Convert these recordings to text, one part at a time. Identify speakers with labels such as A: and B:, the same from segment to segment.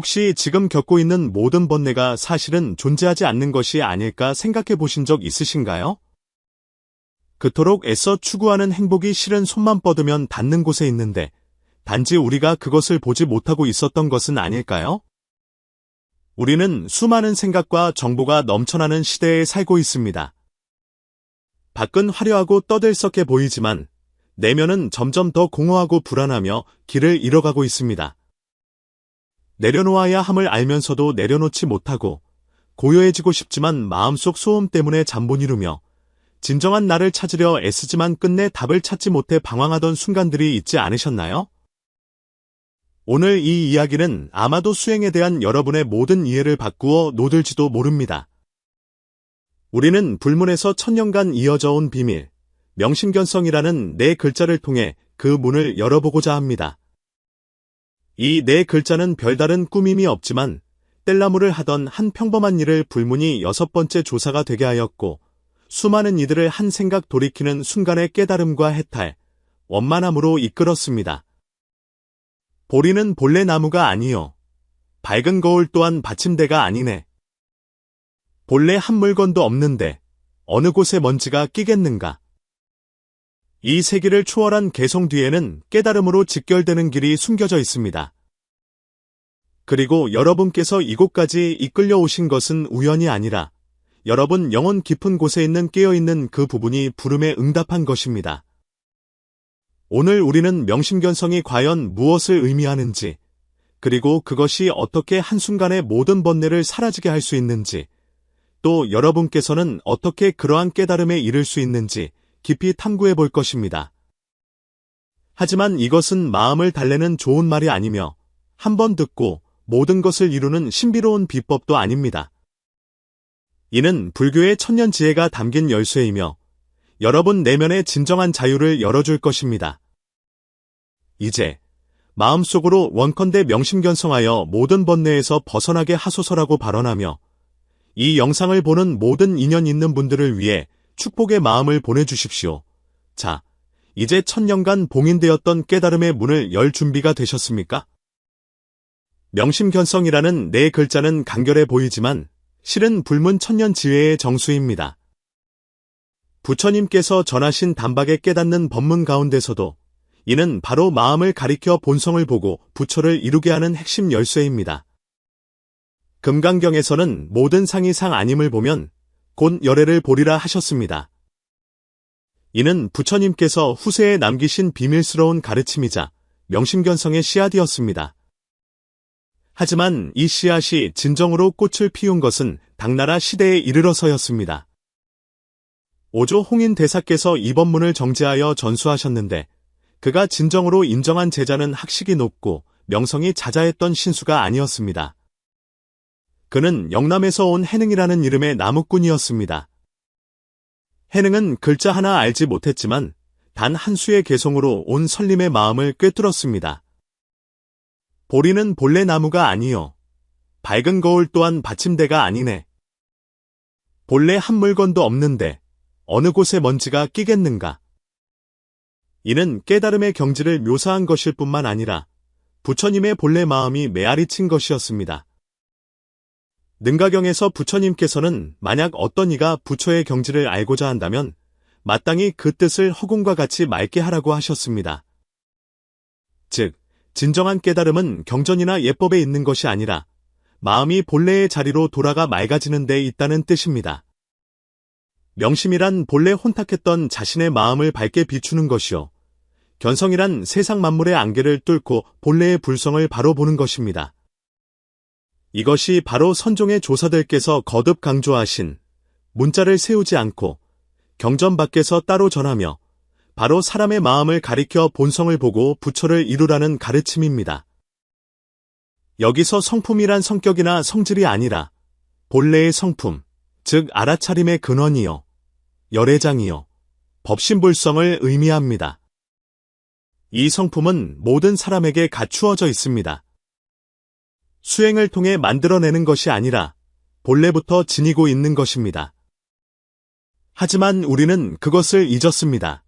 A: 혹시 지금 겪고 있는 모든 번뇌가 사실은 존재하지 않는 것이 아닐까 생각해 보신 적 있으신가요? 그토록 애써 추구하는 행복이 실은 손만 뻗으면 닿는 곳에 있는데 단지 우리가 그것을 보지 못하고 있었던 것은 아닐까요? 우리는 수많은 생각과 정보가 넘쳐나는 시대에 살고 있습니다. 밖은 화려하고 떠들썩해 보이지만 내면은 점점 더 공허하고 불안하며 길을 잃어가고 있습니다. 내려놓아야 함을 알면서도 내려놓지 못하고 고요해지고 싶지만 마음속 소음 때문에 잠 못 이루며 진정한 나를 찾으려 애쓰지만 끝내 답을 찾지 못해 방황하던 순간들이 있지 않으셨나요? 오늘 이 이야기는 아마도 수행에 대한 여러분의 모든 이해를 바꾸어 놓을지도 모릅니다. 우리는 불문에서 천년간 이어져 온 비밀, 명심견성이라는 네 글자를 통해 그 문을 열어보고자 합니다. 이 네 글자는 별다른 꾸밈이 없지만 뗄나무를 하던 한 평범한 일을 불문이 6번째 조사가 되게 하였고 수많은 이들을 한 생각 돌이키는 순간의 깨달음과 해탈, 원만함으로 이끌었습니다. 보리는 본래 나무가 아니요. 밝은 거울 또한 받침대가 아니네. 본래 한 물건도 없는데 어느 곳에 먼지가 끼겠는가. 이 세기를 초월한 개성 뒤에는 깨달음으로 직결되는 길이 숨겨져 있습니다. 그리고 여러분께서 이곳까지 이끌려 오신 것은 우연이 아니라 여러분 영혼 깊은 곳에 있는 깨어있는 그 부분이 부름에 응답한 것입니다. 오늘 우리는 명심견성이 과연 무엇을 의미하는지, 그리고 그것이 어떻게 한순간에 모든 번뇌를 사라지게 할 수 있는지, 또 여러분께서는 어떻게 그러한 깨달음에 이를 수 있는지 깊이 탐구해 볼 것입니다. 하지만 이것은 마음을 달래는 좋은 말이 아니며 한 번 듣고 모든 것을 이루는 신비로운 비법도 아닙니다. 이는 불교의 천년 지혜가 담긴 열쇠이며 여러분 내면의 진정한 자유를 열어줄 것입니다. 이제 마음속으로 원컨대 명심견성하여 모든 번뇌에서 벗어나게 하소서라고 발언하며 이 영상을 보는 모든 인연 있는 분들을 위해 축복의 마음을 보내주십시오. 자, 이제 천년간 봉인되었던 깨달음의 문을 열 준비가 되셨습니까? 명심견성이라는 네 글자는 간결해 보이지만 실은 불문 천년 지혜의 정수입니다. 부처님께서 전하신 단박에 깨닫는 법문 가운데서도 이는 바로 마음을 가리켜 본성을 보고 부처를 이루게 하는 핵심 열쇠입니다. 금강경에서는 모든 상이 상 아님을 보면 곧 열애를 보리라 하셨습니다. 이는 부처님께서 후세에 남기신 비밀스러운 가르침이자 명심견성의 씨앗이었습니다. 하지만 이 씨앗이 진정으로 꽃을 피운 것은 당나라 시대에 이르러서였습니다. 오조 홍인대사께서 이 법문을 정제하여 전수하셨는데 그가 진정으로 인정한 제자는 학식이 높고 명성이 자자했던 신수가 아니었습니다. 그는 영남에서 온 해능이라는 이름의 나무꾼이었습니다. 해능은 글자 하나 알지 못했지만 단 한 수의 개성으로 온 선림의 마음을 꿰뚫었습니다. 보리는 본래 나무가 아니요. 밝은 거울 또한 받침대가 아니네. 본래 한 물건도 없는데 어느 곳에 먼지가 끼겠는가. 이는 깨달음의 경지를 묘사한 것일 뿐만 아니라 부처님의 본래 마음이 메아리친 것이었습니다. 능가경에서 부처님께서는 만약 어떤 이가 부처의 경지를 알고자 한다면 마땅히 그 뜻을 허공과 같이 맑게 하라고 하셨습니다. 즉, 진정한 깨달음은 경전이나 예법에 있는 것이 아니라 마음이 본래의 자리로 돌아가 맑아지는 데 있다는 뜻입니다. 명심이란 본래 혼탁했던 자신의 마음을 밝게 비추는 것이요. 견성이란 세상 만물의 안개를 뚫고 본래의 불성을 바로 보는 것입니다. 이것이 바로 선종의 조사들께서 거듭 강조하신 문자를 세우지 않고 경전 밖에서 따로 전하며 바로 사람의 마음을 가리켜 본성을 보고 부처를 이루라는 가르침입니다. 여기서 성품이란 성격이나 성질이 아니라 본래의 성품, 즉 알아차림의 근원이요, 열애장이요, 법신불성을 의미합니다. 이 성품은 모든 사람에게 갖추어져 있습니다. 수행을 통해 만들어내는 것이 아니라 본래부터 지니고 있는 것입니다. 하지만 우리는 그것을 잊었습니다.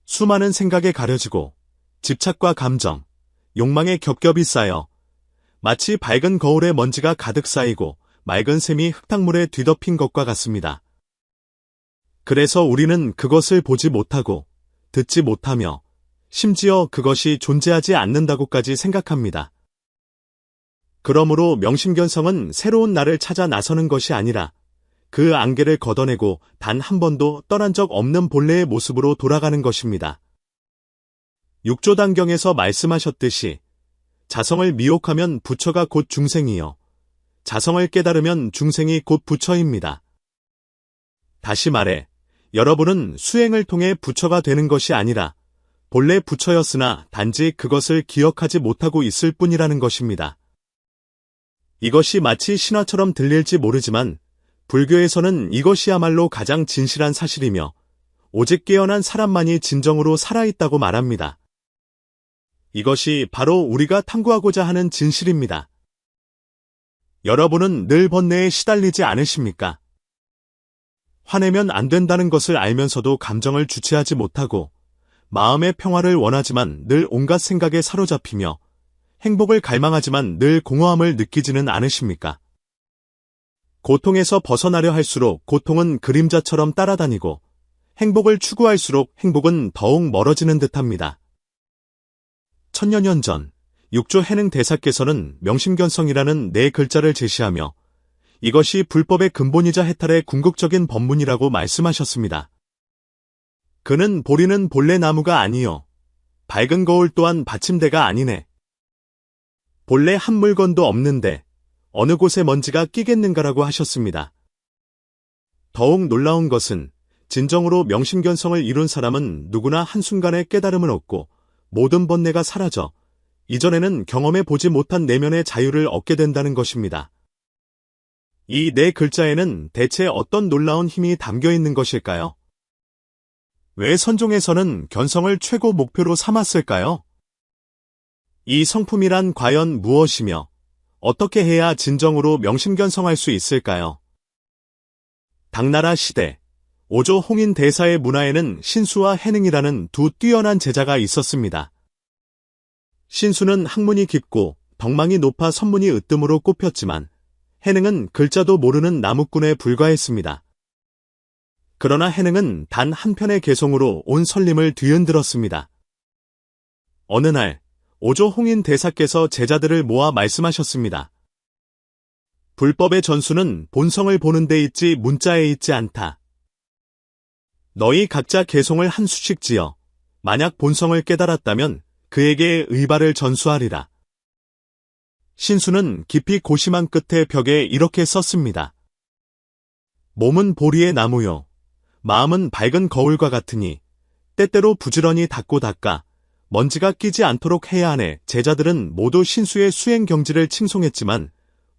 A: 수많은 생각에 가려지고 집착과 감정, 욕망에 겹겹이 쌓여 마치 밝은 거울에 먼지가 가득 쌓이고 맑은 샘이 흙탕물에 뒤덮인 것과 같습니다. 그래서 우리는 그것을 보지 못하고 듣지 못하며 심지어 그것이 존재하지 않는다고까지 생각합니다. 그러므로 명심견성은 새로운 나를 찾아 나서는 것이 아니라 그 안개를 걷어내고 단 한 번도 떠난 적 없는 본래의 모습으로 돌아가는 것입니다. 육조단경에서 말씀하셨듯이 자성을 미혹하면 부처가 곧 중생이요. 자성을 깨달으면 중생이 곧 부처입니다. 다시 말해, 여러분은 수행을 통해 부처가 되는 것이 아니라 본래 부처였으나 단지 그것을 기억하지 못하고 있을 뿐이라는 것입니다. 이것이 마치 신화처럼 들릴지 모르지만 불교에서는 이것이야말로 가장 진실한 사실이며 오직 깨어난 사람만이 진정으로 살아있다고 말합니다. 이것이 바로 우리가 탐구하고자 하는 진실입니다. 여러분은 늘 번뇌에 시달리지 않으십니까? 화내면 안 된다는 것을 알면서도 감정을 주체하지 못하고 마음의 평화를 원하지만 늘 온갖 생각에 사로잡히며 행복을 갈망하지만 늘 공허함을 느끼지는 않으십니까? 고통에서 벗어나려 할수록 고통은 그림자처럼 따라다니고 행복을 추구할수록 행복은 더욱 멀어지는 듯합니다. 천여년 전 육조 해능 대사께서는 명심견성이라는 네 글자를 제시하며 이것이 불법의 근본이자 해탈의 궁극적인 법문이라고 말씀하셨습니다. 그는 보리는 본래 나무가 아니요 밝은 거울 또한 받침대가 아니네. 본래 한 물건도 없는데 어느 곳에 먼지가 끼겠는가라고 하셨습니다. 더욱 놀라운 것은 진정으로 명심견성을 이룬 사람은 누구나 한순간에 깨달음을 얻고 모든 번뇌가 사라져 이전에는 경험해 보지 못한 내면의 자유를 얻게 된다는 것입니다. 이 네 글자에는 대체 어떤 놀라운 힘이 담겨 있는 것일까요? 왜 선종에서는 견성을 최고 목표로 삼았을까요? 이 성품이란 과연 무엇이며 어떻게 해야 진정으로 명심견성할 수 있을까요? 당나라 시대 오조 홍인 대사의 문화에는 신수와 해능이라는 두 뛰어난 제자가 있었습니다. 신수는 학문이 깊고 덕망이 높아 선문이 으뜸으로 꼽혔지만 해능은 글자도 모르는 나무꾼에 불과했습니다. 그러나 해능은 단 한편의 개성으로 온 선림을 뒤흔들었습니다. 어느 날 오조 홍인 대사께서 제자들을 모아 말씀하셨습니다. 불법의 전수는 본성을 보는 데 있지 문자에 있지 않다. 너희 각자 개성을 한 수씩 지어 만약 본성을 깨달았다면 그에게 의발을 전수하리라. 신수는 깊이 고심한 끝에 벽에 이렇게 썼습니다. 몸은 보리의 나무요. 마음은 밝은 거울과 같으니 때때로 부지런히 닦고 닦아 먼지가 끼지 않도록 해야 하네. 제자들은 모두 신수의 수행 경지를 칭송했지만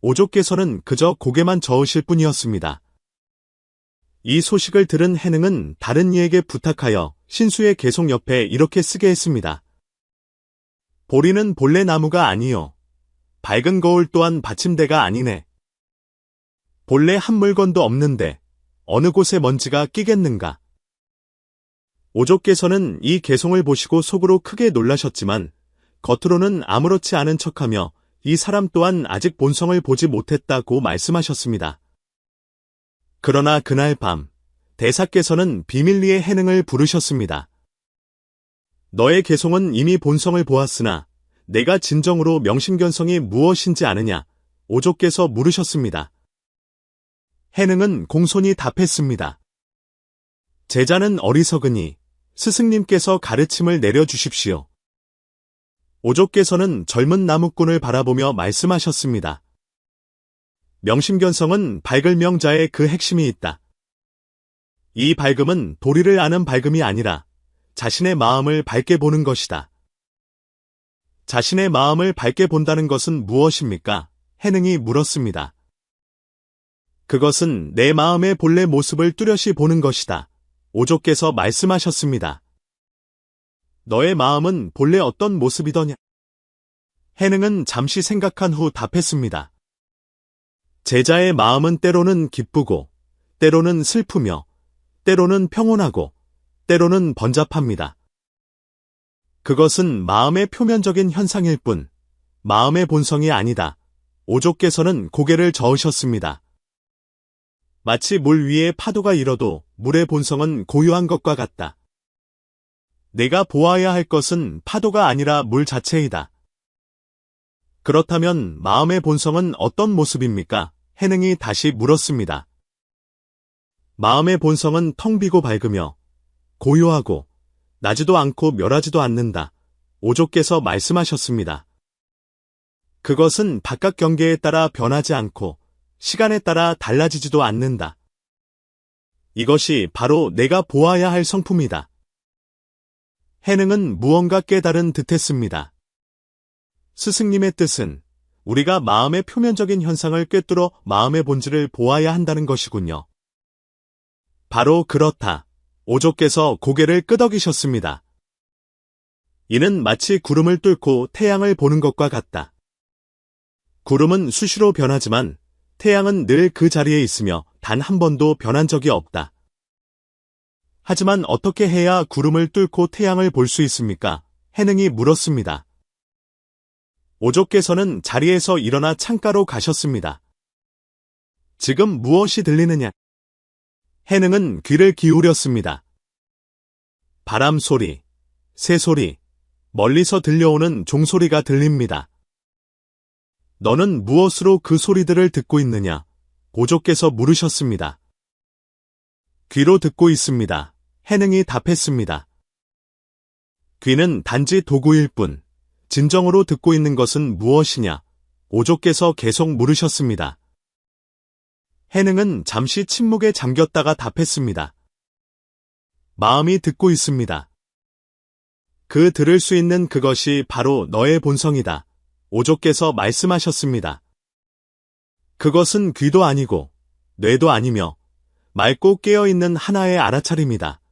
A: 오조께서는 그저 고개만 저으실 뿐이었습니다. 이 소식을 들은 해능은 다른 이에게 부탁하여 신수의 개송 옆에 이렇게 쓰게 했습니다. 보리는 본래 나무가 아니요. 밝은 거울 또한 받침대가 아니네. 본래 한 물건도 없는데 어느 곳에 먼지가 끼겠는가. 오조께서는 이 개송을 보시고 속으로 크게 놀라셨지만 겉으로는 아무렇지 않은 척하며 이 사람 또한 아직 본성을 보지 못했다고 말씀하셨습니다. 그러나 그날 밤 대사께서는 비밀리에 해능을 부르셨습니다. 너의 개송은 이미 본성을 보았으나 내가 진정으로 명심견성이 무엇인지 아느냐? 오조께서 물으셨습니다. 해능은 공손히 답했습니다. 제자는 어리석으니 스승님께서 가르침을 내려주십시오. 오조께서는 젊은 나무꾼을 바라보며 말씀하셨습니다. 명심견성은 밝을 명자에 그 핵심이 있다. 이 밝음은 도리를 아는 밝음이 아니라 자신의 마음을 밝게 보는 것이다. 자신의 마음을 밝게 본다는 것은 무엇입니까? 해능이 물었습니다. 그것은 내 마음의 본래 모습을 뚜렷이 보는 것이다. 오조께서 말씀하셨습니다. 너의 마음은 본래 어떤 모습이더냐? 해능은 잠시 생각한 후 답했습니다. 제자의 마음은 때로는 기쁘고, 때로는 슬프며, 때로는 평온하고, 때로는 번잡합니다. 그것은 마음의 표면적인 현상일 뿐, 마음의 본성이 아니다. 오조께서는 고개를 저으셨습니다. 마치 물 위에 파도가 일어도 물의 본성은 고요한 것과 같다. 내가 보아야 할 것은 파도가 아니라 물 자체이다. 그렇다면 마음의 본성은 어떤 모습입니까? 해능이 다시 물었습니다. 마음의 본성은 텅 비고 밝으며 고요하고 나지도 않고 멸하지도 않는다. 오조께서 말씀하셨습니다. 그것은 바깥 경계에 따라 변하지 않고 시간에 따라 달라지지도 않는다. 이것이 바로 내가 보아야 할 성품이다. 해능은 무언가 깨달은 듯했습니다. 스승님의 뜻은 우리가 마음의 표면적인 현상을 꿰뚫어 마음의 본질을 보아야 한다는 것이군요. 바로 그렇다. 오조께서 고개를 끄덕이셨습니다. 이는 마치 구름을 뚫고 태양을 보는 것과 같다. 구름은 수시로 변하지만 태양은 늘 그 자리에 있으며 단 한 번도 변한 적이 없다. 하지만 어떻게 해야 구름을 뚫고 태양을 볼 수 있습니까? 해능이 물었습니다. 오조께서는 자리에서 일어나 창가로 가셨습니다. 지금 무엇이 들리느냐? 해능은 귀를 기울였습니다. 바람 소리, 새 소리, 멀리서 들려오는 종소리가 들립니다. 너는 무엇으로 그 소리들을 듣고 있느냐? 오조께서 물으셨습니다. 귀로 듣고 있습니다. 해능이 답했습니다. 귀는 단지 도구일 뿐, 진정으로 듣고 있는 것은 무엇이냐? 오조께서 계속 물으셨습니다. 해능은 잠시 침묵에 잠겼다가 답했습니다. 마음이 듣고 있습니다. 그 들을 수 있는 그것이 바로 너의 본성이다. 오조께서 말씀하셨습니다. 그것은 귀도 아니고 뇌도 아니며 맑고 깨어있는 하나의 알아차림이다.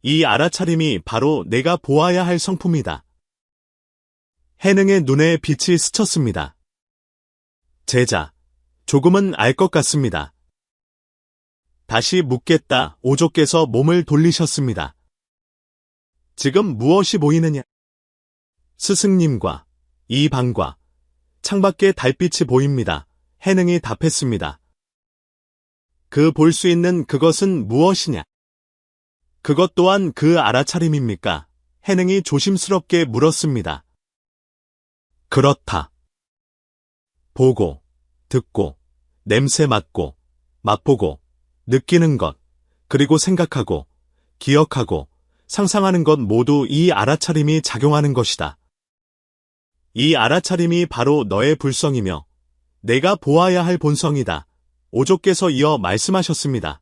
A: 이 알아차림이 바로 내가 보아야 할 성품이다. 해능의 눈에 빛이 스쳤습니다. 제자, 조금은 알 것 같습니다. 다시 묻겠다. 오조께서 몸을 돌리셨습니다. 지금 무엇이 보이느냐? 스승님과 이 방과 창밖에 달빛이 보입니다. 해능이 답했습니다. 그 볼 수 있는 그것은 무엇이냐? 그것 또한 그 알아차림입니까? 해능이 조심스럽게 물었습니다. 그렇다. 보고, 듣고, 냄새 맡고, 맛보고, 느끼는 것, 그리고 생각하고, 기억하고, 상상하는 것 모두 이 알아차림이 작용하는 것이다. 이 알아차림이 바로 너의 불성이며 내가 보아야 할 본성이다. 오조께서 이어 말씀하셨습니다.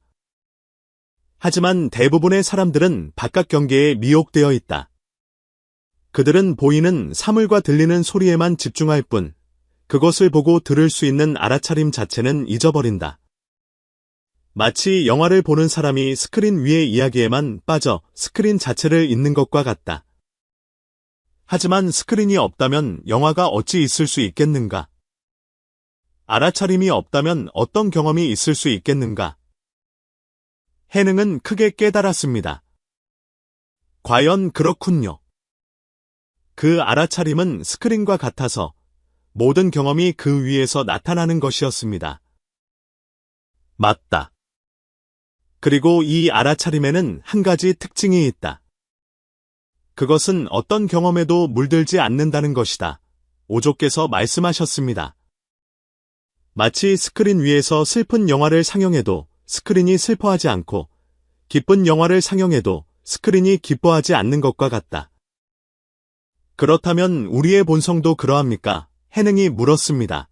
A: 하지만 대부분의 사람들은 바깥 경계에 미혹되어 있다. 그들은 보이는 사물과 들리는 소리에만 집중할 뿐 그것을 보고 들을 수 있는 알아차림 자체는 잊어버린다. 마치 영화를 보는 사람이 스크린 위의 이야기에만 빠져 스크린 자체를 잊는 것과 같다. 하지만 스크린이 없다면 영화가 어찌 있을 수 있겠는가? 알아차림이 없다면 어떤 경험이 있을 수 있겠는가? 해능은 크게 깨달았습니다. 과연 그렇군요. 그 알아차림은 스크린과 같아서 모든 경험이 그 위에서 나타나는 것이었습니다. 맞다. 그리고 이 알아차림에는 한 가지 특징이 있다. 그것은 어떤 경험에도 물들지 않는다는 것이다. 오조께서 말씀하셨습니다. 마치 스크린 위에서 슬픈 영화를 상영해도 스크린이 슬퍼하지 않고 기쁜 영화를 상영해도 스크린이 기뻐하지 않는 것과 같다. 그렇다면 우리의 본성도 그러합니까? 해능이 물었습니다.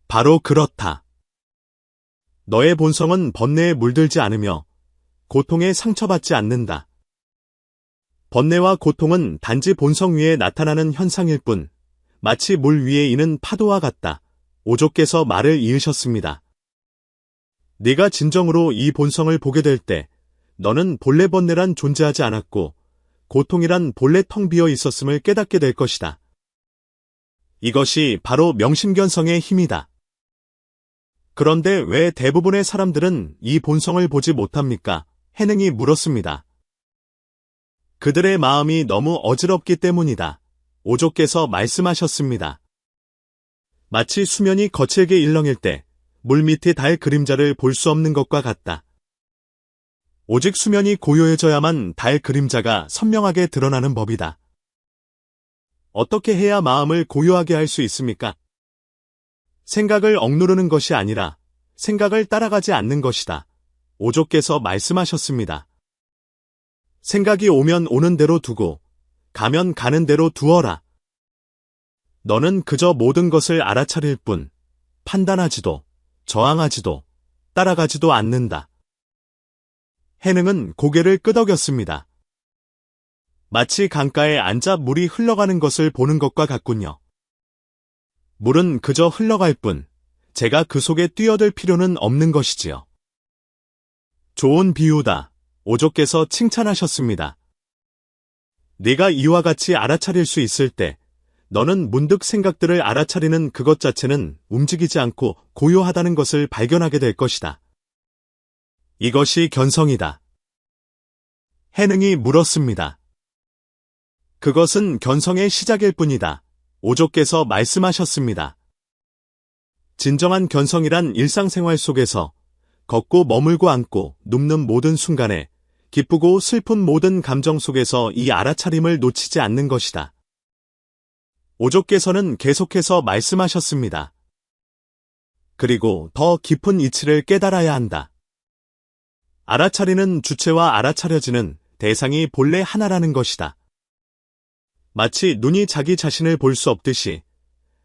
A: 바로 그렇다. 너의 본성은 번뇌에 물들지 않으며 고통에 상처받지 않는다. 번뇌와 고통은 단지 본성 위에 나타나는 현상일 뿐 마치 물 위에 이는 파도와 같다. 오조께서 말을 이으셨습니다. 네가 진정으로 이 본성을 보게 될 때 너는 본래 번뇌란 존재하지 않았고 고통이란 본래 텅 비어 있었음을 깨닫게 될 것이다. 이것이 바로 명심견성의 힘이다. 그런데 왜 대부분의 사람들은 이 본성을 보지 못합니까? 해능이 물었습니다. 그들의 마음이 너무 어지럽기 때문이다. 오조께서 말씀하셨습니다. 마치 수면이 거칠게 일렁일 때 물밑의 달 그림자를 볼 수 없는 것과 같다. 오직 수면이 고요해져야만 달 그림자가 선명하게 드러나는 법이다. 어떻게 해야 마음을 고요하게 할 수 있습니까? 생각을 억누르는 것이 아니라 생각을 따라가지 않는 것이다. 오조께서 말씀하셨습니다. 생각이 오면 오는 대로 두고 가면 가는 대로 두어라. 너는 그저 모든 것을 알아차릴 뿐 판단하지도 저항하지도 따라가지도 않는다. 해능은 고개를 끄덕였습니다. 마치 강가에 앉아 물이 흘러가는 것을 보는 것과 같군요. 물은 그저 흘러갈 뿐 제가 그 속에 뛰어들 필요는 없는 것이지요. 좋은 비유다. 오조께서 칭찬하셨습니다. 네가 이와 같이 알아차릴 수 있을 때 너는 문득 생각들을 알아차리는 그것 자체는 움직이지 않고 고요하다는 것을 발견하게 될 것이다. 이것이 견성이다. 해능이 물었습니다. 그것은 견성의 시작일 뿐이다. 오조께서 말씀하셨습니다. 진정한 견성이란 일상생활 속에서 걷고 머물고 앉고 눕는 모든 순간에 기쁘고 슬픈 모든 감정 속에서 이 알아차림을 놓치지 않는 것이다. 오조께서는 계속해서 말씀하셨습니다. 그리고 더 깊은 이치를 깨달아야 한다. 알아차리는 주체와 알아차려지는 대상이 본래 하나라는 것이다. 마치 눈이 자기 자신을 볼 수 없듯이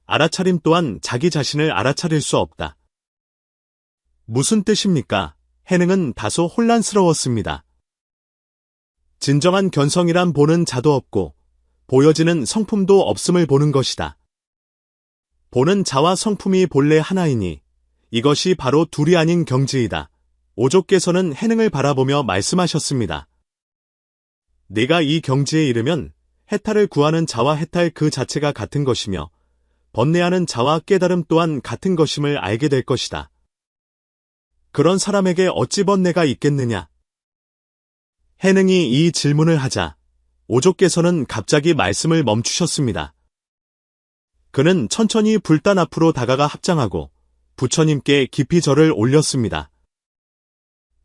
A: 알아차림 또한 자기 자신을 알아차릴 수 없다. 무슨 뜻입니까? 해능은 다소 혼란스러웠습니다. 진정한 견성이란 보는 자도 없고 보여지는 성품도 없음을 보는 것이다. 보는 자와 성품이 본래 하나이니 이것이 바로 둘이 아닌 경지이다. 오조께서는 해능을 바라보며 말씀하셨습니다. 네가 이 경지에 이르면 해탈을 구하는 자와 해탈 그 자체가 같은 것이며 번뇌하는 자와 깨달음 또한 같은 것임을 알게 될 것이다. 그런 사람에게 어찌 번뇌가 있겠느냐? 해능이 이 질문을 하자 오조께서는 갑자기 말씀을 멈추셨습니다. 그는 천천히 불단 앞으로 다가가 합장하고 부처님께 깊이 절을 올렸습니다.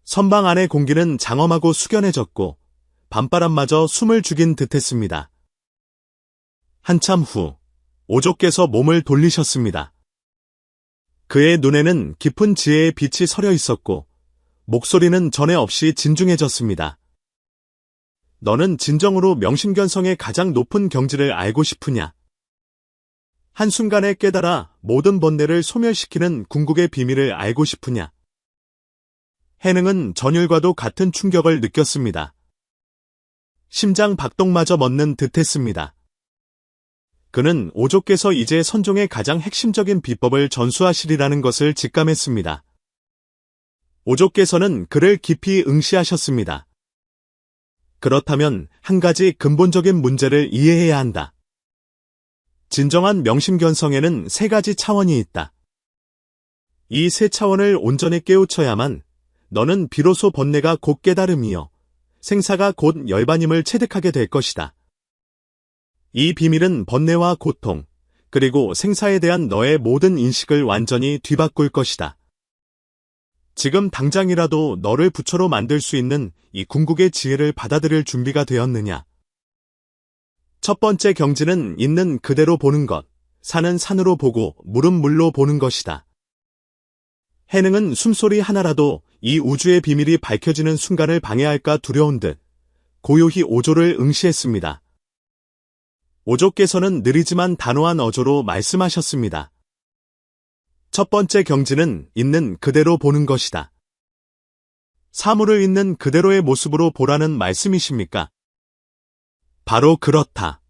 A: 선방 안의 공기는 장엄하고 숙연해졌고 밤바람마저 숨을 죽인 듯했습니다. 한참 후 오조께서 몸을 돌리셨습니다. 그의 눈에는 깊은 지혜의 빛이 서려 있었고 목소리는 전에 없이 진중해졌습니다. 너는 진정으로 명심견성의 가장 높은 경지를 알고 싶으냐? 한순간에 깨달아 모든 번뇌를 소멸시키는 궁극의 비밀을 알고 싶으냐? 해능은 전율과도 같은 충격을 느꼈습니다. 심장 박동마저 멎는 듯했습니다. 그는 오조께서 이제 선종의 가장 핵심적인 비법을 전수하시리라는 것을 직감했습니다. 오조께서는 그를 깊이 응시하셨습니다. 그렇다면 한 가지 근본적인 문제를 이해해야 한다. 진정한 명심견성에는 세 가지 차원이 있다. 이 세 차원을 온전히 깨우쳐야만 너는 비로소 번뇌가 곧 깨달음이요 생사가 곧 열반임을 체득하게 될 것이다. 이 비밀은 번뇌와 고통, 그리고 생사에 대한 너의 모든 인식을 완전히 뒤바꿀 것이다. 지금 당장이라도 너를 부처로 만들 수 있는 이 궁극의 지혜를 받아들일 준비가 되었느냐? 첫 번째 경지는 있는 그대로 보는 것, 산은 산으로 보고 물은 물로 보는 것이다. 해능은 숨소리 하나라도 이 우주의 비밀이 밝혀지는 순간을 방해할까 두려운 듯 고요히 오조를 응시했습니다. 오조께서는 느리지만 단호한 어조로 말씀하셨습니다. 첫 번째 경지는 있는 그대로 보는 것이다. 사물을 있는 그대로의 모습으로 보라는 말씀이십니까? 바로 그렇다.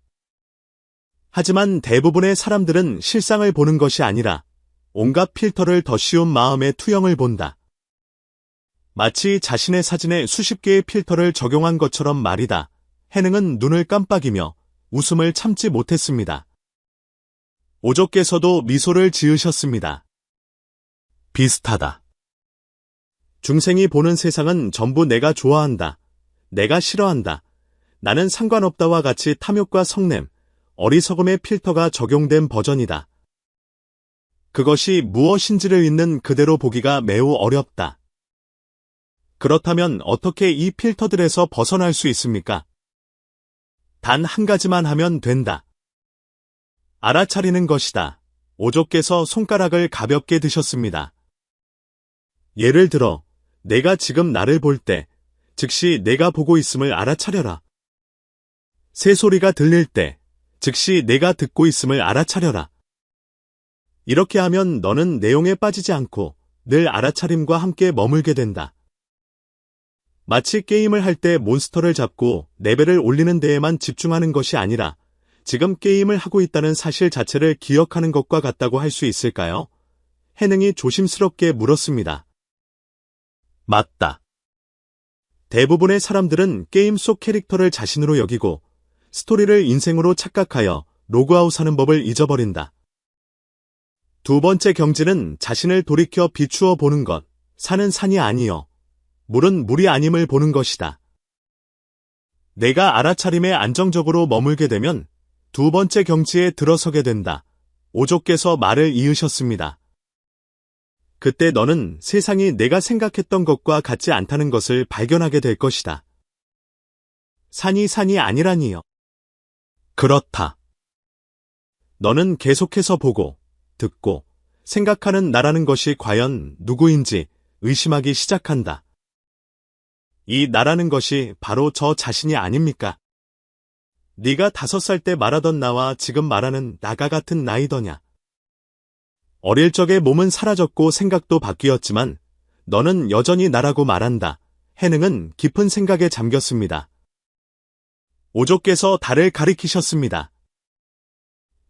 A: 하지만 대부분의 사람들은 실상을 보는 것이 아니라 온갖 필터를 더 쉬운 마음의 투영을 본다. 마치 자신의 사진에 수십 개의 필터를 적용한 것처럼 말이다. 해능은 눈을 깜빡이며 웃음을 참지 못했습니다. 오조께서도 미소를 지으셨습니다. 비슷하다. 중생이 보는 세상은 전부 내가 좋아한다. 내가 싫어한다. 나는 상관없다와 같이 탐욕과 성냄, 어리석음의 필터가 적용된 버전이다. 그것이 무엇인지를 있는 그대로 보기가 매우 어렵다. 그렇다면 어떻게 이 필터들에서 벗어날 수 있습니까? 단 한 가지만 하면 된다. 알아차리는 것이다. 오조께서 손가락을 가볍게 드셨습니다. 예를 들어, 내가 지금 나를 볼 때, 즉시 내가 보고 있음을 알아차려라. 새소리가 들릴 때, 즉시 내가 듣고 있음을 알아차려라. 이렇게 하면 너는 내용에 빠지지 않고 늘 알아차림과 함께 머물게 된다. 마치 게임을 할 때 몬스터를 잡고 레벨을 올리는 데에만 집중하는 것이 아니라 지금 게임을 하고 있다는 사실 자체를 기억하는 것과 같다고 할 수 있을까요? 해능이 조심스럽게 물었습니다. 맞다. 대부분의 사람들은 게임 속 캐릭터를 자신으로 여기고 스토리를 인생으로 착각하여 로그아웃하는 법을 잊어버린다. 두 번째 경지는 자신을 돌이켜 비추어 보는 것, 산은 산이 아니요 물은 물이 아님을 보는 것이다. 내가 알아차림에 안정적으로 머물게 되면 두 번째 경지에 들어서게 된다. 오조께서 말을 이으셨습니다. 그때 너는 세상이 내가 생각했던 것과 같지 않다는 것을 발견하게 될 것이다. 산이 산이 아니라니요. 그렇다. 너는 계속해서 보고, 듣고, 생각하는 나라는 것이 과연 누구인지 의심하기 시작한다. 이 나라는 것이 바로 저 자신이 아닙니까? 네가 5살 때 말하던 나와 지금 말하는 나가 같은 나이더냐? 어릴 적에 몸은 사라졌고 생각도 바뀌었지만 너는 여전히 나라고 말한다. 해능은 깊은 생각에 잠겼습니다. 오조께서 달을 가리키셨습니다.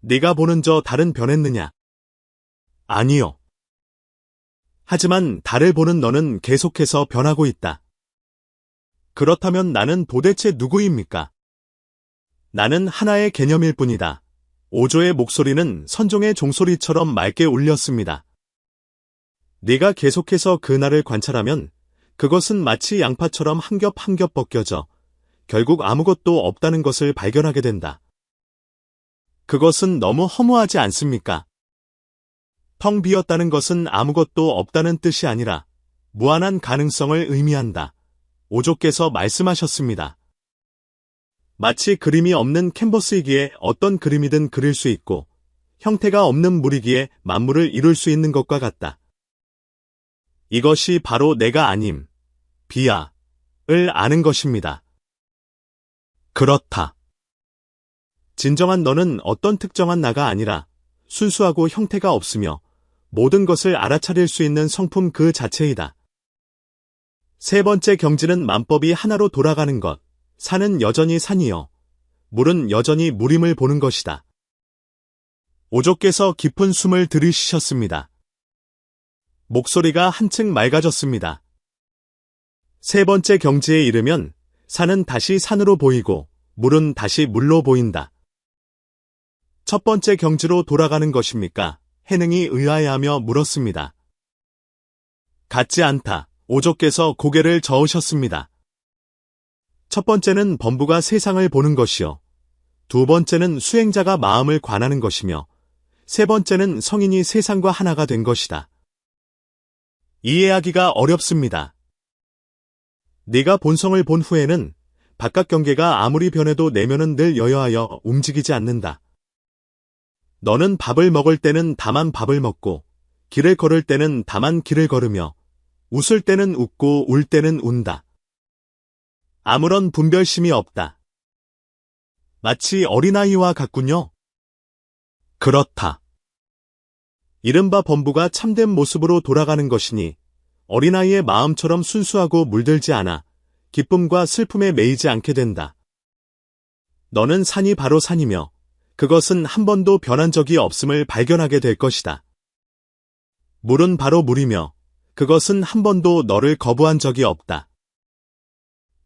A: 네가 보는 저 달은 변했느냐? 아니요. 하지만 달을 보는 너는 계속해서 변하고 있다. 그렇다면 나는 도대체 누구입니까? 나는 하나의 개념일 뿐이다. 오조의 목소리는 선종의 종소리처럼 맑게 울렸습니다. 네가 계속해서 그 날을 관찰하면 그것은 마치 양파처럼 한 겹 한 겹 벗겨져 결국 아무것도 없다는 것을 발견하게 된다. 그것은 너무 허무하지 않습니까? 텅 비었다는 것은 아무것도 없다는 뜻이 아니라 무한한 가능성을 의미한다. 오조께서 말씀하셨습니다. 마치 그림이 없는 캔버스이기에 어떤 그림이든 그릴 수 있고 형태가 없는 물이기에 만물을 이룰 수 있는 것과 같다. 이것이 바로 내가 아님, 비야, 을 아는 것입니다. 그렇다. 진정한 너는 어떤 특정한 나가 아니라 순수하고 형태가 없으며 모든 것을 알아차릴 수 있는 성품 그 자체이다. 세 번째 경지는 만법이 하나로 돌아가는 것, 산은 여전히 산이요, 물은 여전히 물임을 보는 것이다. 오조께서 깊은 숨을 들이쉬셨습니다. 목소리가 한층 맑아졌습니다. 세 번째 경지에 이르면 산은 다시 산으로 보이고 물은 다시 물로 보인다. 첫 번째 경지로 돌아가는 것입니까? 해능이 의아해하며 물었습니다. 같지 않다. 오조께서 고개를 저으셨습니다. 첫 번째는 범부가 세상을 보는 것이요. 두 번째는 수행자가 마음을 관하는 것이며 세 번째는 성인이 세상과 하나가 된 것이다. 이해하기가 어렵습니다. 네가 본성을 본 후에는 바깥 경계가 아무리 변해도 내면은 늘 여여하여 움직이지 않는다. 너는 밥을 먹을 때는 다만 밥을 먹고 길을 걸을 때는 다만 길을 걸으며 웃을 때는 웃고 울 때는 운다. 아무런 분별심이 없다. 마치 어린아이와 같군요. 그렇다. 이른바 범부가 참된 모습으로 돌아가는 것이니 어린아이의 마음처럼 순수하고 물들지 않아 기쁨과 슬픔에 매이지 않게 된다. 너는 산이 바로 산이며 그것은 한 번도 변한 적이 없음을 발견하게 될 것이다. 물은 바로 물이며 그것은 한 번도 너를 거부한 적이 없다.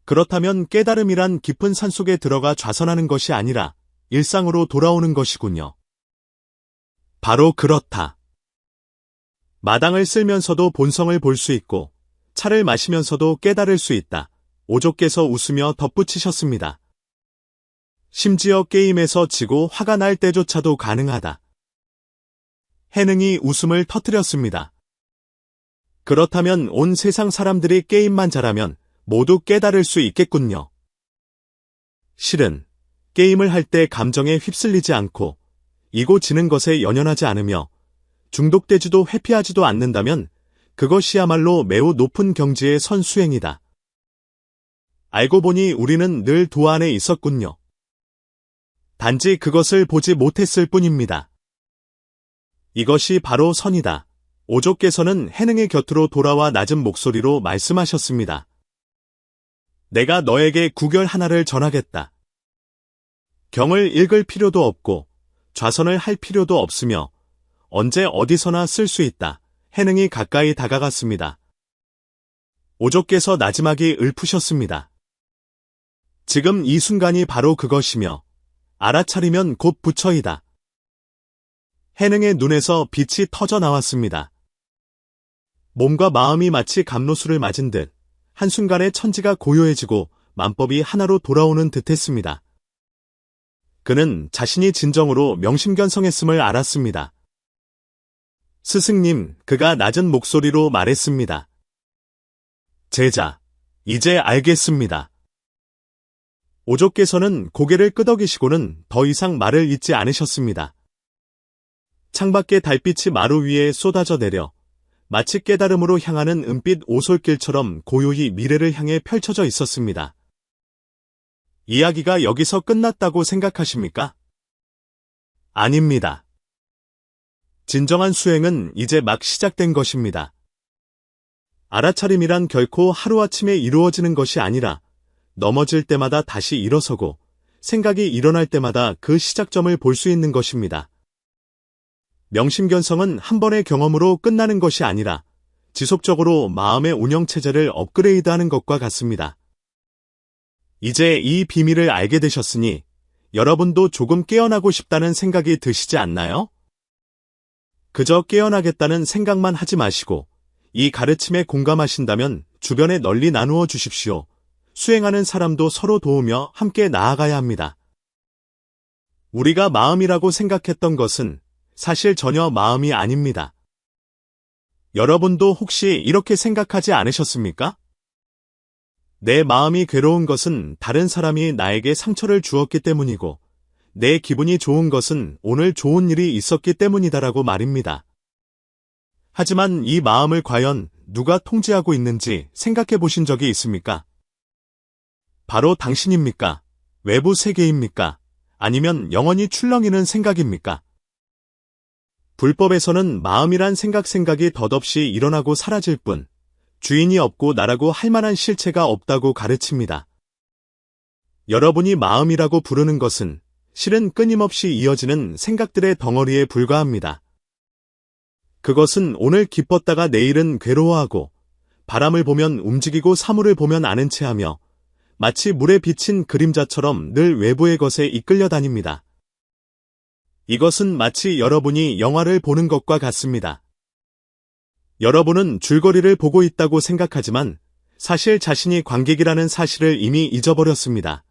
A: 그렇다면 깨달음이란 깊은 산속에 들어가 좌선하는 것이 아니라 일상으로 돌아오는 것이군요. 바로 그렇다. 마당을 쓸면서도 본성을 볼 수 있고 차를 마시면서도 깨달을 수 있다. 오조께서 웃으며 덧붙이셨습니다. 심지어 게임에서 지고 화가 날 때조차도 가능하다. 해능이 웃음을 터뜨렸습니다. 그렇다면 온 세상 사람들이 게임만 잘하면 모두 깨달을 수 있겠군요. 실은 게임을 할 때 감정에 휩쓸리지 않고 이고 지는 것에 연연하지 않으며 중독되지도 회피하지도 않는다면 그것이야말로 매우 높은 경지의 선수행이다. 알고 보니 우리는 늘 도화 안에 있었군요. 단지 그것을 보지 못했을 뿐입니다. 이것이 바로 선이다. 오조께서는 해능의 곁으로 돌아와 낮은 목소리로 말씀하셨습니다. 내가 너에게 구결 하나를 전하겠다. 경을 읽을 필요도 없고 좌선을 할 필요도 없으며 언제 어디서나 쓸 수 있다. 해능이 가까이 다가갔습니다. 오조께서 나지막이 읊으셨습니다. 지금 이 순간이 바로 그것이며 알아차리면 곧 부처이다. 해능의 눈에서 빛이 터져 나왔습니다. 몸과 마음이 마치 감로수를 맞은 듯 한순간에 천지가 고요해지고 만법이 하나로 돌아오는 듯했습니다. 그는 자신이 진정으로 명심견성했음을 알았습니다. 스승님, 그가 낮은 목소리로 말했습니다. 제자, 이제 알겠습니다. 오조께서는 고개를 끄덕이시고는 더 이상 말을 잇지 않으셨습니다. 창밖의 달빛이 마루 위에 쏟아져 내려 마치 깨달음으로 향하는 은빛 오솔길처럼 고요히 미래를 향해 펼쳐져 있었습니다. 이야기가 여기서 끝났다고 생각하십니까? 아닙니다. 진정한 수행은 이제 막 시작된 것입니다. 알아차림이란 결코 하루아침에 이루어지는 것이 아니라 넘어질 때마다 다시 일어서고 생각이 일어날 때마다 그 시작점을 볼 수 있는 것입니다. 명심견성은 한 번의 경험으로 끝나는 것이 아니라 지속적으로 마음의 운영체제를 업그레이드하는 것과 같습니다. 이제 이 비밀을 알게 되셨으니 여러분도 조금 깨어나고 싶다는 생각이 드시지 않나요? 그저 깨어나겠다는 생각만 하지 마시고 이 가르침에 공감하신다면 주변에 널리 나누어 주십시오. 수행하는 사람도 서로 도우며 함께 나아가야 합니다. 우리가 마음이라고 생각했던 것은 사실 전혀 마음이 아닙니다. 여러분도 혹시 이렇게 생각하지 않으셨습니까? 내 마음이 괴로운 것은 다른 사람이 나에게 상처를 주었기 때문이고 내 기분이 좋은 것은 오늘 좋은 일이 있었기 때문이다라고 말입니다. 하지만 이 마음을 과연 누가 통제하고 있는지 생각해 보신 적이 있습니까? 바로 당신입니까? 외부 세계입니까? 아니면 영원히 출렁이는 생각입니까? 불법에서는 마음이란 생각이 덧없이 일어나고 사라질 뿐 주인이 없고 나라고 할 만한 실체가 없다고 가르칩니다. 여러분이 마음이라고 부르는 것은 실은 끊임없이 이어지는 생각들의 덩어리에 불과합니다. 그것은 오늘 기뻤다가 내일은 괴로워하고 바람을 보면 움직이고 사물을 보면 아는 체하며 마치 물에 비친 그림자처럼 늘 외부의 것에 이끌려 다닙니다. 이것은 마치 여러분이 영화를 보는 것과 같습니다. 여러분은 줄거리를 보고 있다고 생각하지만 사실 자신이 관객이라는 사실을 이미 잊어버렸습니다.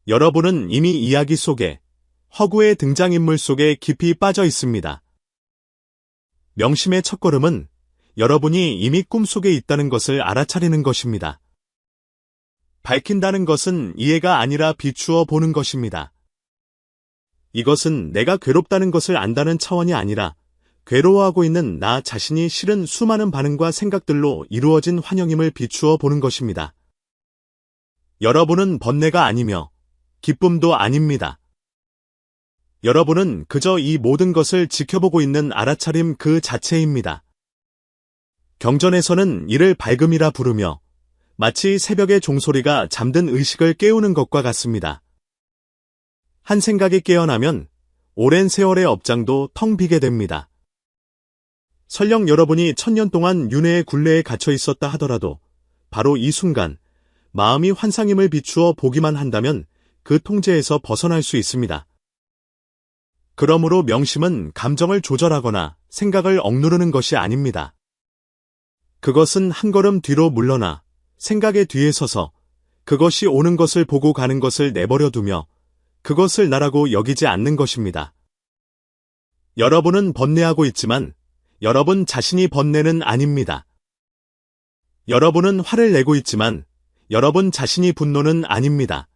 A: 여러분은 이미 이야기 속에 허구의 등장인물 속에 깊이 빠져 있습니다. 명심의 첫걸음은 여러분이 이미 꿈속에 있다는 것을 알아차리는 것입니다. 밝힌다는 것은 이해가 아니라 비추어 보는 것입니다. 이것은 내가 괴롭다는 것을 안다는 차원이 아니라 괴로워하고 있는 나 자신이 실은 수많은 반응과 생각들로 이루어진 환영임을 비추어 보는 것입니다. 여러분은 번뇌가 아니며 기쁨도 아닙니다. 여러분은 그저 이 모든 것을 지켜보고 있는 알아차림 그 자체입니다. 경전에서는 이를 밝음이라 부르며 마치 새벽의 종소리가 잠든 의식을 깨우는 것과 같습니다. 한 생각이 깨어나면 오랜 세월의 업장도 텅 비게 됩니다. 설령 여러분이 1000년 동안 윤회의 굴레에 갇혀 있었다 하더라도 바로 이 순간 마음이 환상임을 비추어 보기만 한다면 그 통제에서 벗어날 수 있습니다. 그러므로 명심은 감정을 조절하거나 생각을 억누르는 것이 아닙니다. 그것은 한 걸음 뒤로 물러나 생각의 뒤에 서서 그것이 오는 것을 보고 가는 것을 내버려두며 그것을 나라고 여기지 않는 것입니다. 여러분은 번뇌하고 있지만 여러분 자신이 번뇌는 아닙니다. 여러분은 화를 내고 있지만 여러분 자신이 분노는 아닙니다.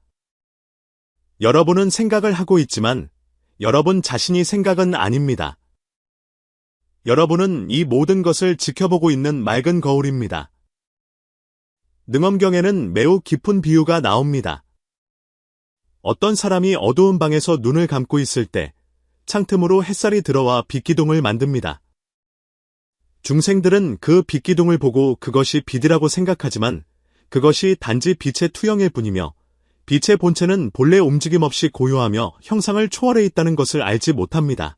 A: 여러분은 생각을 하고 있지만 여러분 자신이 생각은 아닙니다. 여러분은 이 모든 것을 지켜보고 있는 맑은 거울입니다. 능엄경에는 매우 깊은 비유가 나옵니다. 어떤 사람이 어두운 방에서 눈을 감고 있을 때 창틈으로 햇살이 들어와 빛기둥을 만듭니다. 중생들은 그 빛기둥을 보고 그것이 빛이라고 생각하지만 그것이 단지 빛의 투영일 뿐이며 빛의 본체는 본래 움직임 없이 고요하며 형상을 초월해 있다는 것을 알지 못합니다.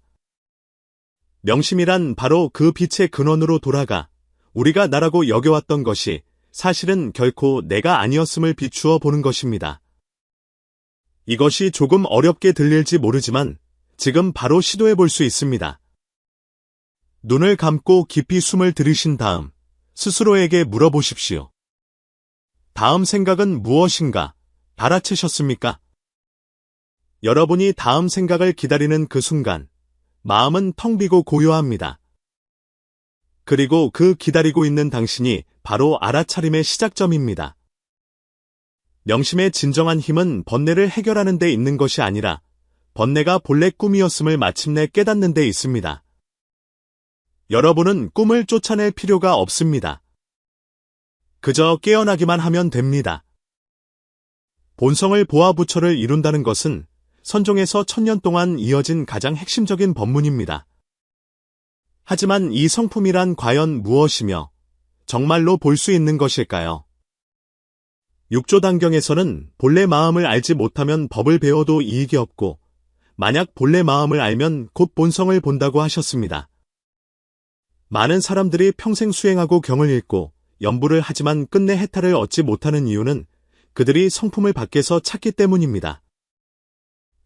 A: 명심이란 바로 그 빛의 근원으로 돌아가 우리가 나라고 여겨왔던 것이 사실은 결코 내가 아니었음을 비추어 보는 것입니다. 이것이 조금 어렵게 들릴지 모르지만 지금 바로 시도해 볼 수 있습니다. 눈을 감고 깊이 숨을 들이신 다음 스스로에게 물어보십시오. 다음 생각은 무엇인가 알아채셨습니까? 여러분이 다음 생각을 기다리는 그 순간 마음은 텅 비고 고요합니다. 그리고 그 기다리고 있는 당신이 바로 알아차림의 시작점입니다. 명심의 진정한 힘은 번뇌를 해결하는 데 있는 것이 아니라 번뇌가 본래 꿈이었음을 마침내 깨닫는 데 있습니다. 여러분은 꿈을 쫓아낼 필요가 없습니다. 그저 깨어나기만 하면 됩니다. 본성을 보아 부처를 이룬다는 것은 선종에서 1000년 동안 이어진 가장 핵심적인 법문입니다. 하지만 이 성품이란 과연 무엇이며 정말로 볼 수 있는 것일까요? 육조단경에서는 본래 마음을 알지 못하면 법을 배워도 이익이 없고 만약 본래 마음을 알면 곧 본성을 본다고 하셨습니다. 많은 사람들이 평생 수행하고 경을 읽고 연부를 하지만 끝내 해탈을 얻지 못하는 이유는 그들이 성품을 밖에서 찾기 때문입니다.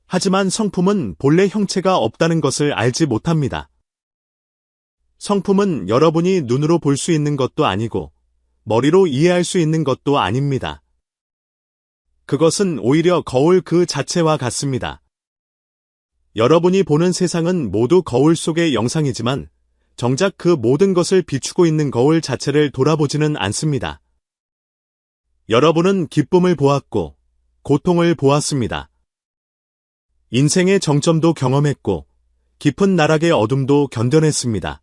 A: 하지만 성품은 본래 형체가 없다는 것을 알지 못합니다. 성품은 여러분이 눈으로 볼 수 있는 것도 아니고 머리로 이해할 수 있는 것도 아닙니다. 그것은 오히려 거울 그 자체와 같습니다. 여러분이 보는 세상은 모두 거울 속의 영상이지만 정작 그 모든 것을 비추고 있는 거울 자체를 돌아보지는 않습니다. 여러분은 기쁨을 보았고 고통을 보았습니다. 인생의 정점도 경험했고 깊은 나락의 어둠도 견뎌냈습니다.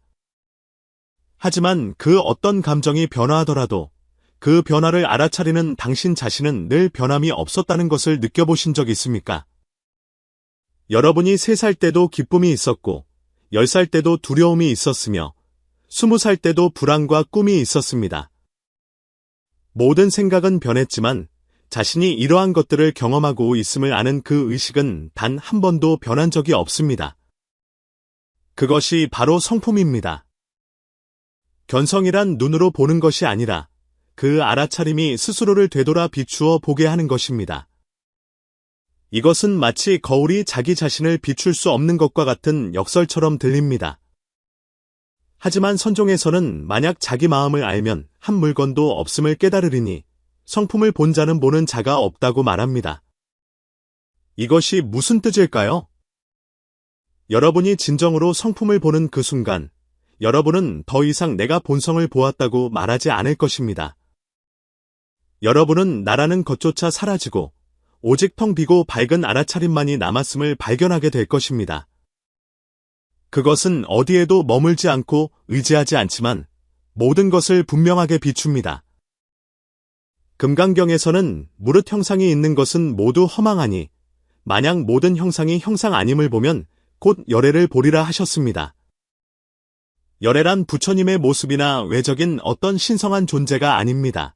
A: 하지만 그 어떤 감정이 변화하더라도 그 변화를 알아차리는 당신 자신은 늘 변함이 없었다는 것을 느껴보신 적 있습니까? 여러분이 3살 때도 기쁨이 있었고 10살 때도 두려움이 있었으며 20살 때도 불안과 꿈이 있었습니다. 모든 생각은 변했지만 자신이 이러한 것들을 경험하고 있음을 아는 그 의식은 단 한 번도 변한 적이 없습니다. 그것이 바로 성품입니다. 견성이란 눈으로 보는 것이 아니라 그 알아차림이 스스로를 되돌아 비추어 보게 하는 것입니다. 이것은 마치 거울이 자기 자신을 비출 수 없는 것과 같은 역설처럼 들립니다. 하지만 선종에서는 만약 자기 마음을 알면 한 물건도 없음을 깨달으리니 성품을 본 자는 보는 자가 없다고 말합니다. 이것이 무슨 뜻일까요? 여러분이 진정으로 성품을 보는 그 순간 여러분은 더 이상 내가 본성을 보았다고 말하지 않을 것입니다. 여러분은 나라는 것조차 사라지고 오직 텅 비고 밝은 알아차림만이 남았음을 발견하게 될 것입니다. 그것은 어디에도 머물지 않고 의지하지 않지만 모든 것을 분명하게 비춥니다. 금강경에서는 무릇 형상이 있는 것은 모두 허망하니 만약 모든 형상이 형상 아님을 보면 곧 열애를 보리라 하셨습니다. 열애란 부처님의 모습이나 외적인 어떤 신성한 존재가 아닙니다.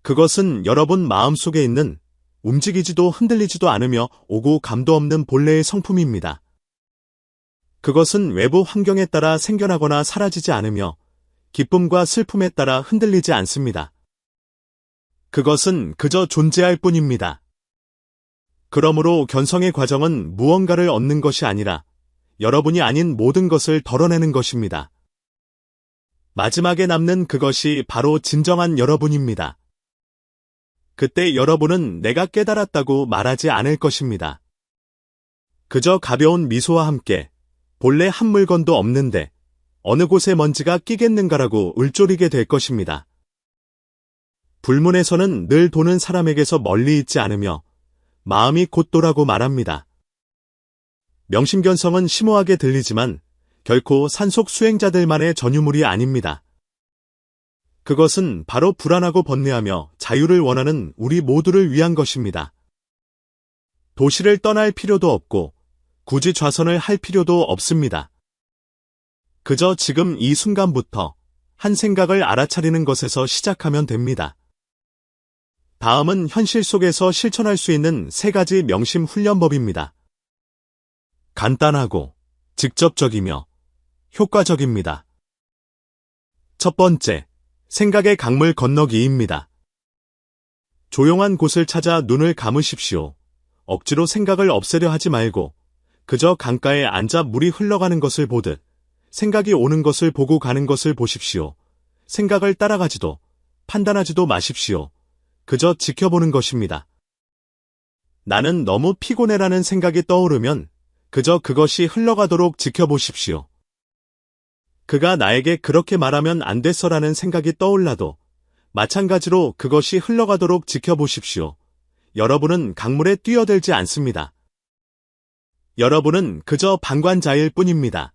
A: 그것은 여러분 마음속에 있는 움직이지도 흔들리지도 않으며 오고 감도 없는 본래의 성품입니다. 그것은 외부 환경에 따라 생겨나거나 사라지지 않으며 기쁨과 슬픔에 따라 흔들리지 않습니다. 그것은 그저 존재할 뿐입니다. 그러므로 견성의 과정은 무언가를 얻는 것이 아니라 여러분이 아닌 모든 것을 덜어내는 것입니다. 마지막에 남는 그것이 바로 진정한 여러분입니다. 그때 여러분은 내가 깨달았다고 말하지 않을 것입니다. 그저 가벼운 미소와 함께 본래 한 물건도 없는데 어느 곳에 먼지가 끼겠는가라고 울졸이게 될 것입니다. 불문에서는 늘 도는 사람에게서 멀리 있지 않으며 마음이 곧 도라고 말합니다. 명심견성은 심오하게 들리지만 결코 산속 수행자들만의 전유물이 아닙니다. 그것은 바로 불안하고 번뇌하며 자유를 원하는 우리 모두를 위한 것입니다. 도시를 떠날 필요도 없고 굳이 좌선을 할 필요도 없습니다. 그저 지금 이 순간부터 한 생각을 알아차리는 것에서 시작하면 됩니다. 다음은 현실 속에서 실천할 수 있는 3가지 명심 훈련법입니다. 간단하고 직접적이며 효과적입니다. 첫 번째, 생각의 강물 건너기입니다. 조용한 곳을 찾아 눈을 감으십시오. 억지로 생각을 없애려 하지 말고 그저 강가에 앉아 물이 흘러가는 것을 보듯 생각이 오는 것을 보고 가는 것을 보십시오. 생각을 따라가지도 판단하지도 마십시오. 그저 지켜보는 것입니다. 나는 너무 피곤해라는 생각이 떠오르면 그저 그것이 흘러가도록 지켜보십시오. 그가 나에게 그렇게 말하면 안 됐어라는 생각이 떠올라도 마찬가지로 그것이 흘러가도록 지켜보십시오. 여러분은 강물에 뛰어들지 않습니다. 여러분은 그저 방관자일 뿐입니다.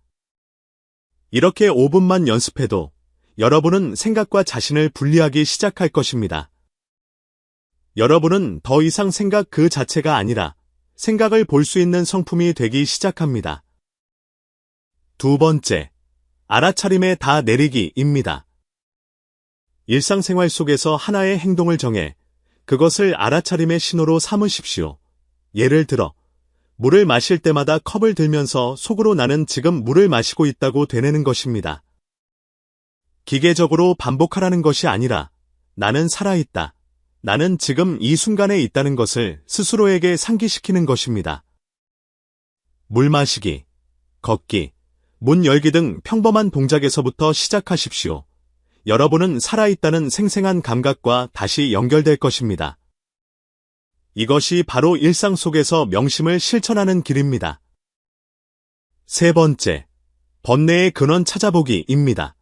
A: 이렇게 5분만 연습해도 여러분은 생각과 자신을 분리하기 시작할 것입니다. 여러분은 더 이상 생각 그 자체가 아니라 생각을 볼 수 있는 성품이 되기 시작합니다. 두 번째, 알아차림에 다 내리기입니다. 일상생활 속에서 하나의 행동을 정해 그것을 알아차림의 신호로 삼으십시오. 예를 들어, 물을 마실 때마다 컵을 들면서 속으로 나는 지금 물을 마시고 있다고 되뇌는 것입니다. 기계적으로 반복하라는 것이 아니라 나는 살아있다. 나는 지금 이 순간에 있다는 것을 스스로에게 상기시키는 것입니다. 물 마시기, 걷기, 문 열기 등 평범한 동작에서부터 시작하십시오. 여러분은 살아있다는 생생한 감각과 다시 연결될 것입니다. 이것이 바로 일상 속에서 명심을 실천하는 길입니다. 세 번째, 번뇌의 근원 찾아보기입니다.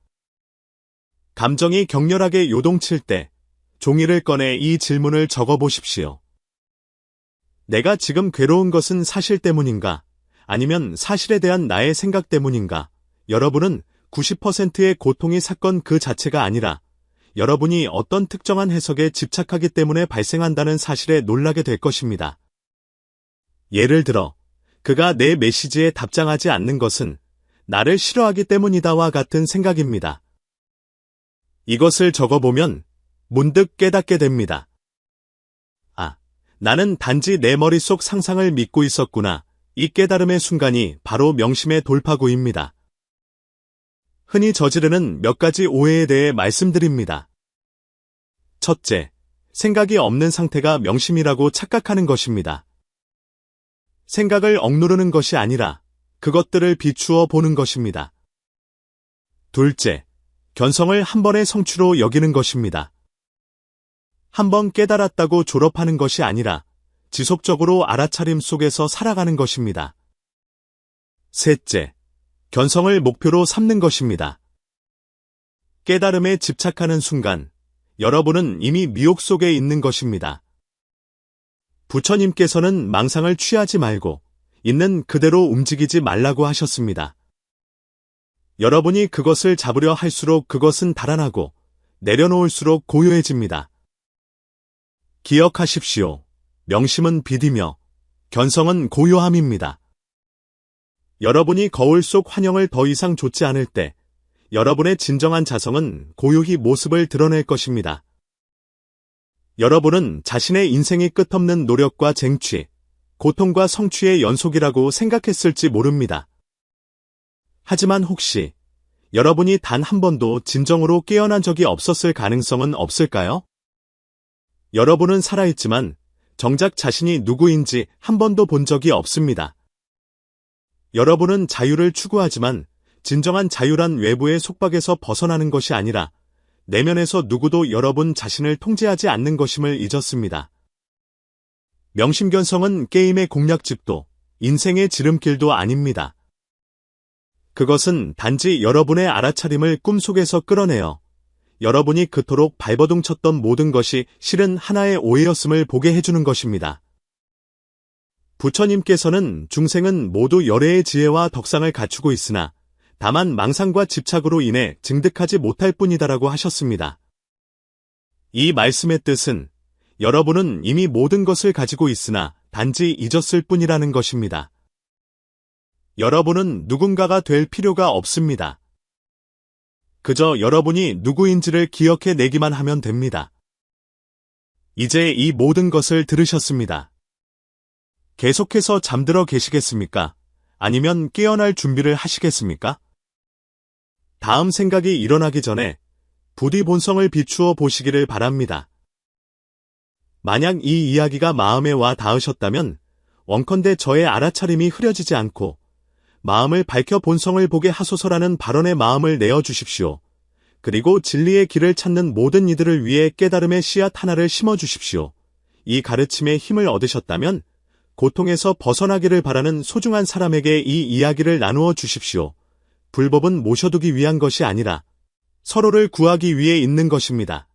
A: 감정이 격렬하게 요동칠 때 종이를 꺼내 이 질문을 적어보십시오. 내가 지금 괴로운 것은 사실 때문인가? 아니면 사실에 대한 나의 생각 때문인가? 여러분은 90%의 고통이 사건 그 자체가 아니라 여러분이 어떤 특정한 해석에 집착하기 때문에 발생한다는 사실에 놀라게 될 것입니다. 예를 들어, 그가 내 메시지에 답장하지 않는 것은 나를 싫어하기 때문이다와 같은 생각입니다. 이것을 적어보면 문득 깨닫게 됩니다. 아, 나는 단지 내 머릿속 상상을 믿고 있었구나. 이 깨달음의 순간이 바로 명심의 돌파구입니다. 흔히 저지르는 몇 가지 오해에 대해 말씀드립니다. 첫째, 생각이 없는 상태가 명심이라고 착각하는 것입니다. 생각을 억누르는 것이 아니라 그것들을 비추어 보는 것입니다. 둘째, 견성을 한 번의 성취로 여기는 것입니다. 한 번 깨달았다고 졸업하는 것이 아니라 지속적으로 알아차림 속에서 살아가는 것입니다. 셋째, 견성을 목표로 삼는 것입니다. 깨달음에 집착하는 순간 여러분은 이미 미혹 속에 있는 것입니다. 부처님께서는 망상을 취하지 말고 있는 그대로 움직이지 말라고 하셨습니다. 여러분이 그것을 잡으려 할수록 그것은 달아나고 내려놓을수록 고요해집니다. 기억하십시오. 명심은 빛이며 견성은 고요함입니다. 여러분이 거울 속 환영을 더 이상 좇지 않을 때 여러분의 진정한 자성은 고요히 모습을 드러낼 것입니다. 여러분은 자신의 인생이 끝없는 노력과 쟁취, 고통과 성취의 연속이라고 생각했을지 모릅니다. 하지만 혹시 여러분이 단 한 번도 진정으로 깨어난 적이 없었을 가능성은 없을까요? 여러분은 살아있지만 정작 자신이 누구인지 한 번도 본 적이 없습니다. 여러분은 자유를 추구하지만 진정한 자유란 외부의 속박에서 벗어나는 것이 아니라 내면에서 누구도 여러분 자신을 통제하지 않는 것임을 잊었습니다. 명심견성은 게임의 공략집도 인생의 지름길도 아닙니다. 그것은 단지 여러분의 알아차림을 꿈속에서 끌어내어 여러분이 그토록 발버둥 쳤던 모든 것이 실은 하나의 오해였음을 보게 해주는 것입니다. 부처님께서는 중생은 모두 열애의 지혜와 덕상을 갖추고 있으나 다만 망상과 집착으로 인해 증득하지 못할 뿐이다라고 하셨습니다. 이 말씀의 뜻은 여러분은 이미 모든 것을 가지고 있으나 단지 잊었을 뿐이라는 것입니다. 여러분은 누군가가 될 필요가 없습니다. 그저 여러분이 누구인지를 기억해 내기만 하면 됩니다. 이제 이 모든 것을 들으셨습니다. 계속해서 잠들어 계시겠습니까? 아니면 깨어날 준비를 하시겠습니까? 다음 생각이 일어나기 전에 부디 본성을 비추어 보시기를 바랍니다. 만약 이 이야기가 마음에 와 닿으셨다면 원컨대 저의 알아차림이 흐려지지 않고 마음을 밝혀 본성을 보게 하소서라는 발언에 마음을 내어주십시오. 그리고 진리의 길을 찾는 모든 이들을 위해 깨달음의 씨앗 하나를 심어주십시오. 이 가르침에 힘을 얻으셨다면 고통에서 벗어나기를 바라는 소중한 사람에게 이 이야기를 나누어 주십시오. 불법은 모셔두기 위한 것이 아니라 서로를 구하기 위해 있는 것입니다.